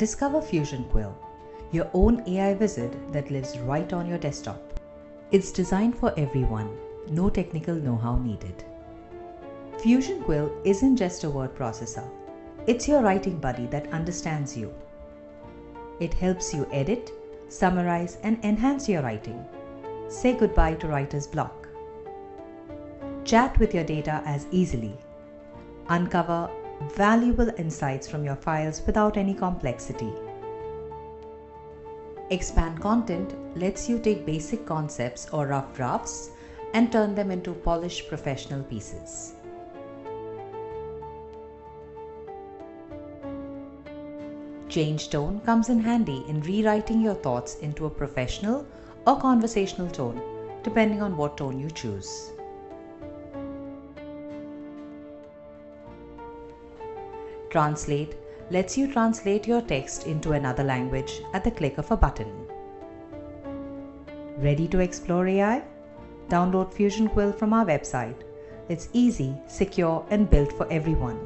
Discover Fusion Quill, your own AI wizard that lives right on your desktop. It's designed for everyone, no technical know-how needed. Fusion Quill isn't just a word processor. It's your writing buddy that understands you. It helps you edit, summarize, and enhance your writing. Say goodbye to writer's block. Chat with your data as easily. Uncover valuable insights from your files without any complexity. Expand content lets you take basic concepts or rough drafts and turn them into polished professional pieces. Change tone comes in handy in rewriting your thoughts into a professional or conversational tone, depending on what tone you choose. Translate lets you translate your text into another language at the click of a button. Ready to explore AI? Download Fusion Quill from our website. It's easy, secure, and built for everyone.